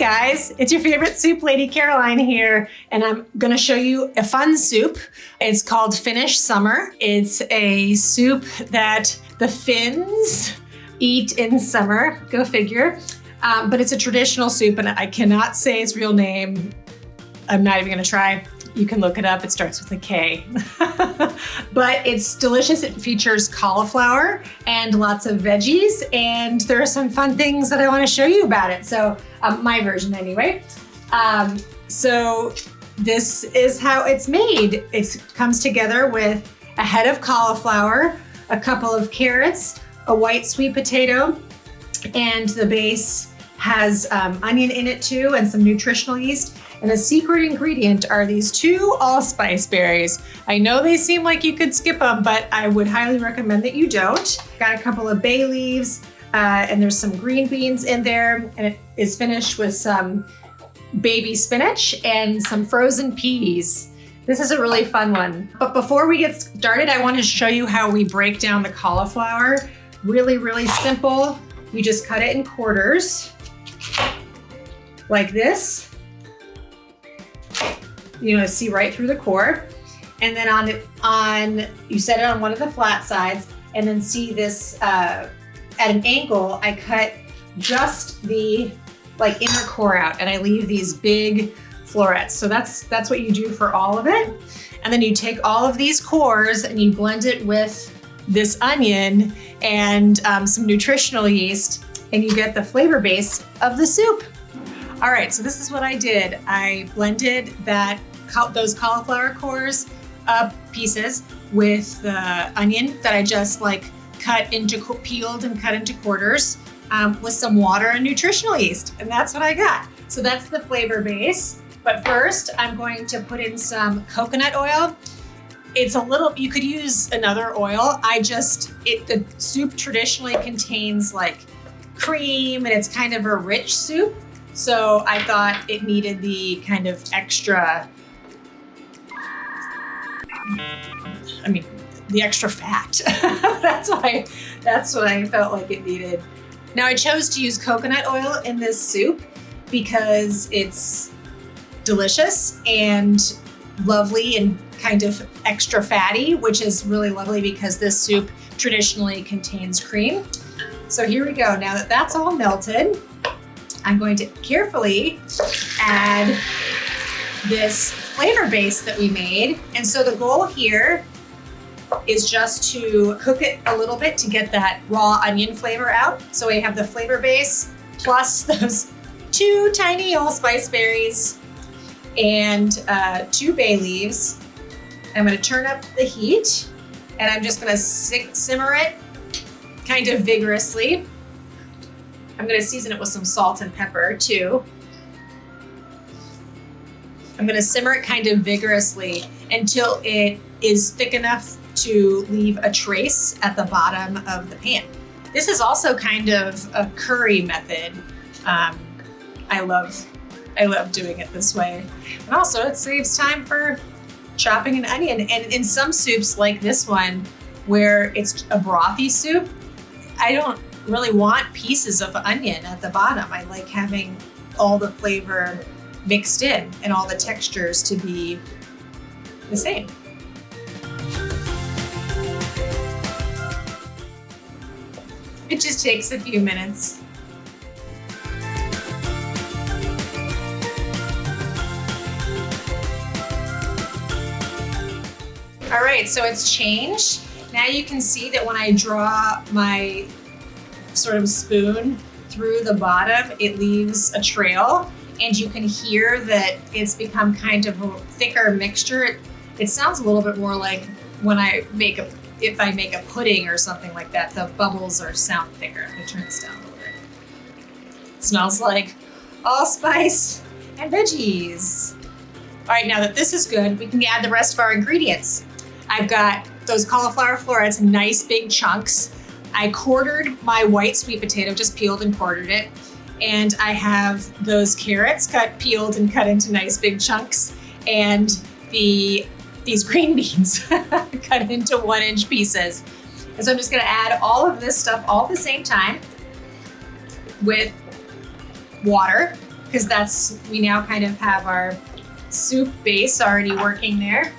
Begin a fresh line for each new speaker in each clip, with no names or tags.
guys, it's your favorite soup lady, Caroline here, and I'm gonna show you a fun soup. It's called Finnish Summer. It's a soup that the Finns eat in summer, go figure. But it's a traditional soup and I cannot say its real name. I'm not even gonna try. You can look it up, it starts with a K. But it's delicious. It features cauliflower and lots of veggies, and there are some fun things that I wanna show you about it. So, my version anyway. So this is how it's made. It comes together with a head of cauliflower, a couple of carrots, a white sweet potato, and the base has onion in it too, and some nutritional yeast. And a secret ingredient are these two allspice berries. I know they seem like you could skip them, but I would highly recommend that you don't. Got a couple of bay leaves, and there's some green beans in there, and it is finished with some baby spinach and some frozen peas. This is a really fun one. But before we get started, I want to show you how we break down the cauliflower. Really, really simple. We just cut it in quarters, like this. You know, see right through the core. And then you set it on one of the flat sides, and then see this at an angle, I cut just the inner core out, and I leave these big florets. So that's what you do for all of it. And then you take all of these cores and you blend it with this onion and some nutritional yeast, and you get the flavor base of the soup. All right, so this is what I did. I blended those cauliflower cores pieces with the onion that I just peeled and cut into quarters with some water and nutritional yeast, and that's what I got. So that's the flavor base. But first, I'm going to put in some coconut oil. You could use another oil. The soup traditionally contains cream, and it's kind of a rich soup. So I thought it needed the kind of extra, the extra fat. That's what I felt like it needed. Now I chose to use coconut oil in this soup because it's delicious and lovely and kind of extra fatty, which is really lovely because this soup traditionally contains cream. So here we go. Now that that's all melted, I'm going to carefully add this flavor base that we made. And so the goal here is just to cook it a little bit to get that raw onion flavor out. So we have the flavor base plus those two tiny allspice berries and 2 bay leaves. I'm gonna turn up the heat, and I'm just gonna simmer it kind of vigorously. I'm gonna season it with some salt and pepper too. I'm gonna simmer it kind of vigorously until it is thick enough to leave a trace at the bottom of the pan. This is also kind of a curry method. I love doing it this way. And also it saves time for chopping an onion. And in some soups like this one, where it's a brothy soup, I don't really want pieces of onion at the bottom. I like having all the flavor mixed in and all the textures to be the same. It just takes a few minutes. All right, so it's changed. Now you can see that when I draw my sort of spoon through the bottom, it leaves a trail, and you can hear that it's become kind of a thicker mixture. It sounds a little bit more like when if I make a pudding or something like that, the bubbles sound thicker. Let me turn this down a little bit. It smells like allspice and veggies. All right, now that this is good, we can add the rest of our ingredients. I've got those cauliflower florets in nice big chunks. I quartered my white sweet potato, just peeled and quartered it. And I have those carrots peeled and cut into nice big chunks. And these green beans cut into 1-inch pieces. And so I'm just gonna add all of this stuff all at the same time with water. because we now kind of have our soup base already working there.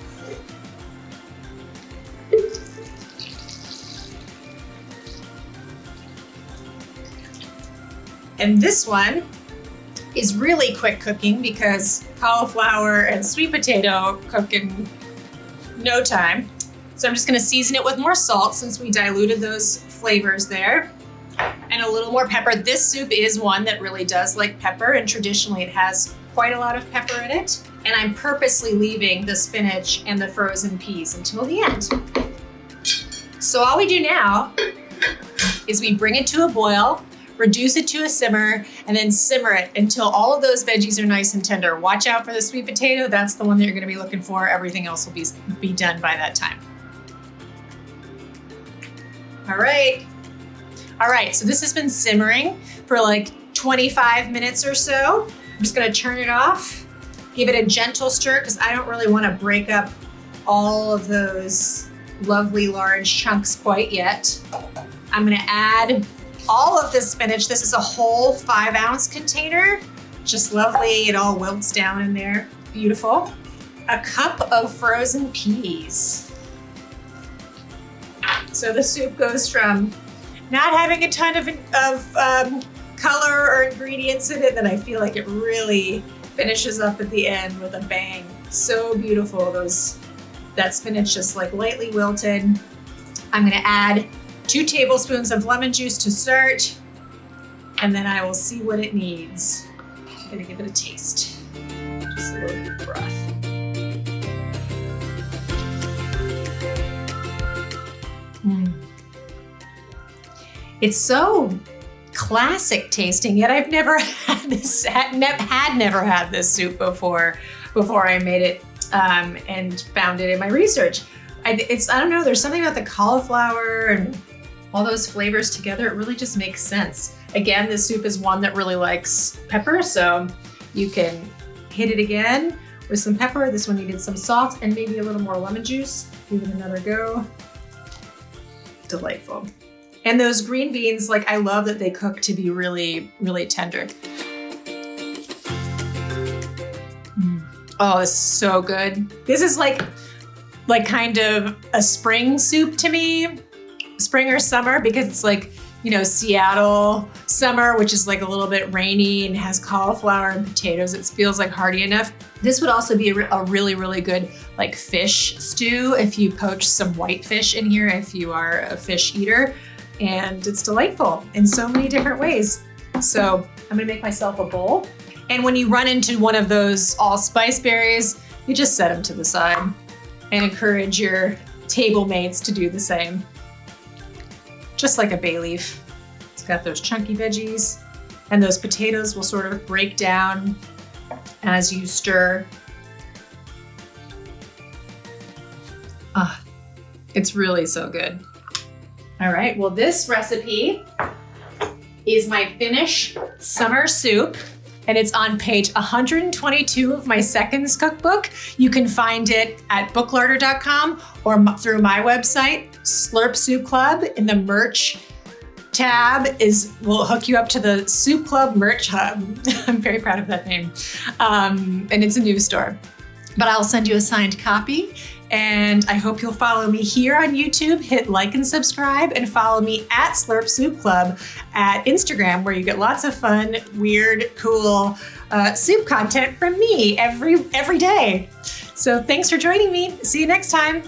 And this one is really quick cooking because cauliflower and sweet potato cook in no time. So I'm just gonna season it with more salt since we diluted those flavors there, and a little more pepper. This soup is one that really does like pepper, and traditionally it has quite a lot of pepper in it. And I'm purposely leaving the spinach and the frozen peas until the end. So all we do now is we bring it to a boil, reduce it to a simmer, and then simmer it until all of those veggies are nice and tender. Watch out for the sweet potato. That's the one that you're gonna be looking for. Everything else will be done by that time. All right, so this has been simmering for like 25 minutes or so. I'm just gonna turn it off, give it a gentle stir because I don't really wanna break up all of those lovely large chunks quite yet. I'm gonna add all of this spinach. This is a whole 5-ounce container. Just lovely, it all wilts down in there. Beautiful. A cup of frozen peas. So the soup goes from not having a ton of color or ingredients in it that I feel like it really finishes up at the end with a bang. So beautiful, that spinach just like lightly wilted. I'm gonna add 2 tablespoons of lemon juice to start, and then I will see what it needs. I'm gonna give it a taste. Just a little bit of broth. It's so classic tasting, yet I've never had this, never had this soup before I made it and found it in my research. I don't know, there's something about the cauliflower and all those flavors together, it really just makes sense. Again, this soup is one that really likes pepper, so you can hit it again with some pepper. This one needed some salt and maybe a little more lemon juice. Give it another go. Delightful. And those green beans, like I love that they cook to be really, really tender. Oh, this is so good. This is like kind of a spring soup to me. Spring or summer, because it's like, Seattle summer, which is like a little bit rainy and has cauliflower and potatoes. It feels like hearty enough. This would also be a really, really good like fish stew if you poach some white fish in here, if you are a fish eater. And it's delightful in so many different ways. So I'm gonna make myself a bowl. And when you run into one of those allspice berries, you just set them to the side and encourage your table mates to do the same. Just like a bay leaf. It's got those chunky veggies, and those potatoes will sort of break down as you stir. It's really so good. All right, well, this recipe is my Finnish Summer soup, and it's on page 122 of my Seconds cookbook. You can find it at booklarder.com or through my website, Slurp Soup Club. In the merch tab will hook you up to the Soup Club merch hub. I'm very proud of that name. And it's a news store. But I'll send you a signed copy. And I hope you'll follow me here on YouTube, hit like and subscribe, and follow me at Slurp Soup Club at Instagram, where you get lots of fun, weird, cool soup content from me every day. So thanks for joining me. See you next time.